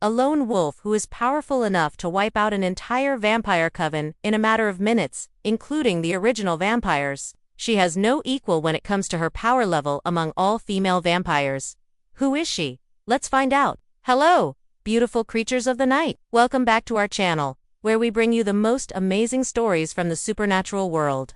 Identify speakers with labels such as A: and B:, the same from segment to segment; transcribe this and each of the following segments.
A: a lone wolf who is powerful enough to wipe out an entire vampire coven in a matter of minutes, including the original vampires. She has no equal when it comes to her power level among all female vampires. Who is she? Let's find out. Hello, beautiful creatures of the night. Welcome back to our channel, where we bring you the most amazing stories from the supernatural world.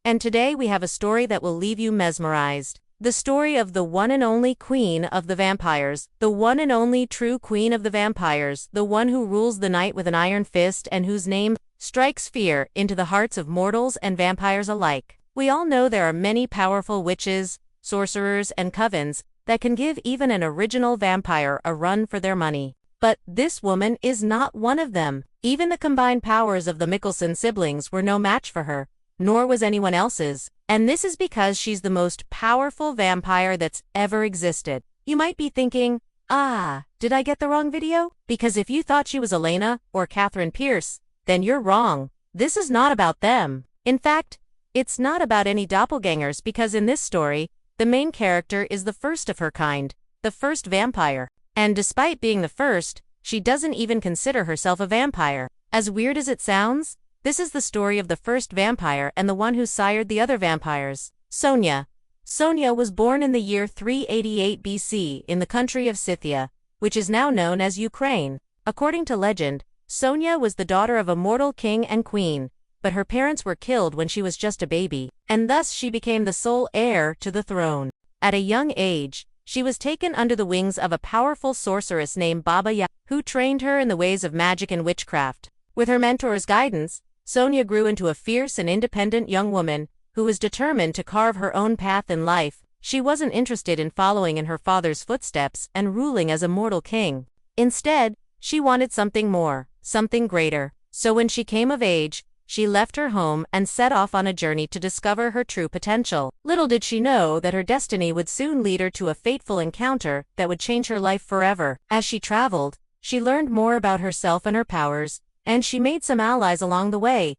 A: And today we have a story that will leave you mesmerized. The story of the one and only queen of the vampires, the one and only true queen of the vampires, the one who rules the night with an iron fist and whose name strikes fear into the hearts of mortals and vampires alike. We all know there are many powerful witches, sorcerers, and covens that can give even an original vampire a run for their money. But this woman is not one of them. Even the combined powers of the Mickelson siblings were no match for her, nor was anyone else's. And this is because she's the most powerful vampire that's ever existed. You might be thinking, did I get the wrong video? Because if you thought she was Elena or Catherine Pierce, then you're wrong. This is not about them. In fact, it's not about any doppelgangers, because in this story, the main character is the first of her kind, the first vampire. And despite being the first, she doesn't even consider herself a vampire. As weird as it sounds, this is the story of the first vampire and the one who sired the other vampires, Sonia. Sonia was born in the year 388 BC in the country of Scythia, which is now known as Ukraine. According to legend, Sonia was the daughter of a mortal king and queen, but her parents were killed when she was just a baby, and thus she became the sole heir to the throne. At a young age, she was taken under the wings of a powerful sorceress named Baba Yaga, who trained her in the ways of magic and witchcraft. With her mentor's guidance, Sonia grew into a fierce and independent young woman who was determined to carve her own path in life. She wasn't interested in following in her father's footsteps and ruling as a mortal king. Instead, she wanted something more, something greater. So when she came of age, she left her home and set off on a journey to discover her true potential. Little did she know that her destiny would soon lead her to a fateful encounter that would change her life forever. As she traveled, she learned more about herself and her powers, and she made some allies along the way.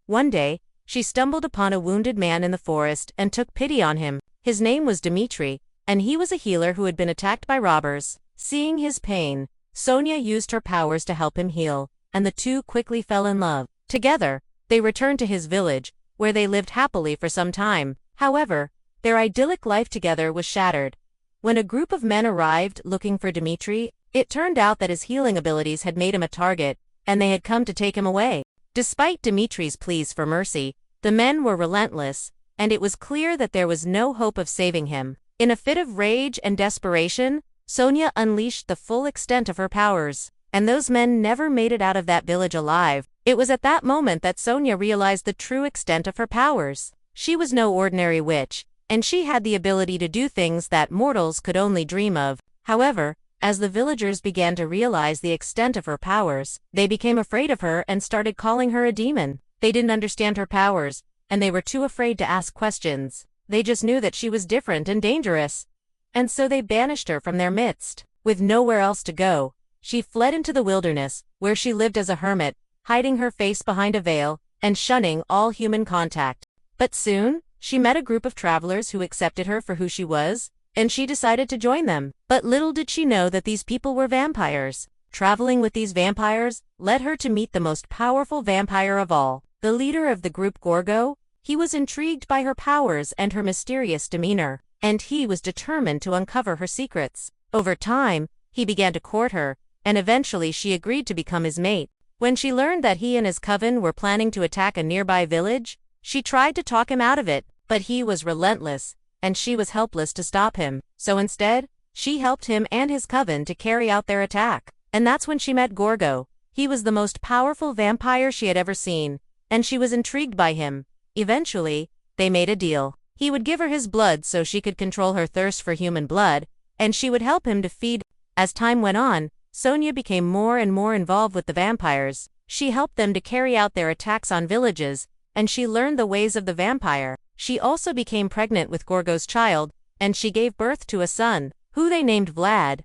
A: One day, she stumbled upon a wounded man in the forest and took pity on him. His name was Dmitri, and he was a healer who had been attacked by robbers. Seeing his pain, Sonia used her powers to help him heal, and the two quickly fell in love. Together, they returned to his village, where they lived happily for some time. However, their idyllic life together was shattered. When a group of men arrived looking for Dmitri, it turned out that his healing abilities had made him a target, and they had come to take him away. Despite Dmitri's pleas for mercy, the men were relentless, and it was clear that there was no hope of saving him. In a fit of rage and desperation, Sonia unleashed the full extent of her powers, and those men never made it out of that village alive. It was at that moment that Sonia realized the true extent of her powers. She was no ordinary witch, and she had the ability to do things that mortals could only dream of. However, as the villagers began to realize the extent of her powers, they became afraid of her and started calling her a demon. They didn't understand her powers, and they were too afraid to ask questions. They just knew that she was different and dangerous. And so they banished her from their midst. With nowhere else to go, she fled into the wilderness, where she lived as a hermit, hiding her face behind a veil and shunning all human contact. But soon, she met a group of travelers who accepted her for who she was, and she decided to join them. But little did she know that these people were vampires. Traveling with these vampires led her to meet the most powerful vampire of all, the leader of the group, Gorgo. He was intrigued by her powers and her mysterious demeanor, and he was determined to uncover her secrets. Over time, he began to court her, and eventually she agreed to become his mate. When she learned that he and his coven were planning to attack a nearby village, she tried to talk him out of it, but he was relentless, and she was helpless to stop him. So instead, she helped him and his coven to carry out their attack. And that's when she met Gorgo. He was the most powerful vampire she had ever seen, and she was intrigued by him. Eventually, they made a deal. He would give her his blood so she could control her thirst for human blood, and she would help him to feed. As time went on, Sonia became more and more involved with the vampires. She helped them to carry out their attacks on villages, and she learned the ways of the vampire. She also became pregnant with Gorgo's child, and she gave birth to a son, who they named Vlad.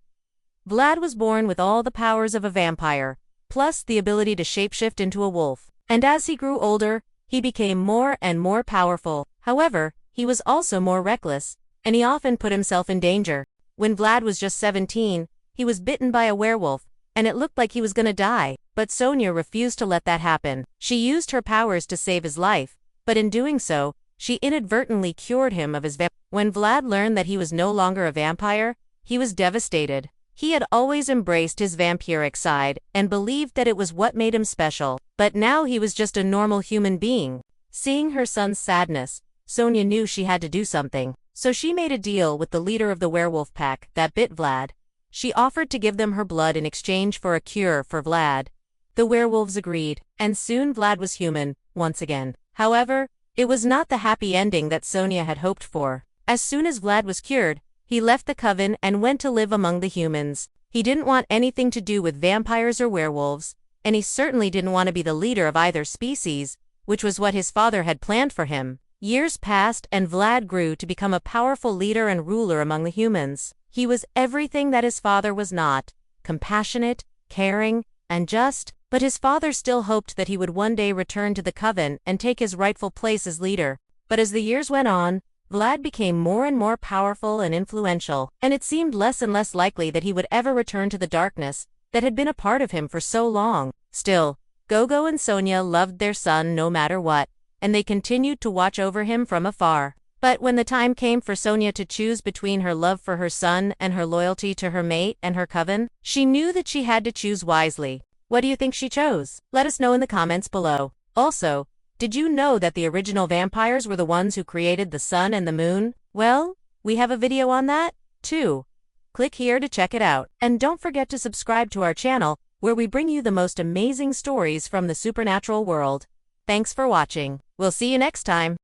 A: Vlad was born with all the powers of a vampire, plus the ability to shapeshift into a wolf. And as he grew older, he became more and more powerful. However, he was also more reckless, and he often put himself in danger. When Vlad was just 17, he was bitten by a werewolf, and it looked like he was gonna die, but Sonia refused to let that happen. She used her powers to save his life, but in doing so, she inadvertently cured him of his When Vlad learned that he was no longer a vampire, he was devastated. He had always embraced his vampiric side and believed that it was what made him special, but now he was just a normal human being. Seeing her son's sadness, Sonia knew she had to do something, so she made a deal with the leader of the werewolf pack that bit Vlad. She offered to give them her blood in exchange for a cure for Vlad. The werewolves agreed, and soon Vlad was human, once again. However, it was not the happy ending that Sonia had hoped for. As soon as Vlad was cured, he left the coven and went to live among the humans. He didn't want anything to do with vampires or werewolves, and he certainly didn't want to be the leader of either species, which was what his father had planned for him. Years passed and Vlad grew to become a powerful leader and ruler among the humans. He was everything that his father was not: compassionate, caring, and just, but his father still hoped that he would one day return to the coven and take his rightful place as leader. But as the years went on, Vlad became more and more powerful and influential, and it seemed less and less likely that he would ever return to the darkness that had been a part of him for so long. Still, Gogo and Sonia loved their son no matter what, and they continued to watch over him from afar. But when the time came for Sonia to choose between her love for her son and her loyalty to her mate and her coven, she knew that she had to choose wisely. What do you think she chose? Let us know in the comments below. Also, did you know that the original vampires were the ones who created the sun and the moon? Well, we have a video on that, too. Click here to check it out. And don't forget to subscribe to our channel, where we bring you the most amazing stories from the supernatural world. Thanks for watching. We'll see you next time.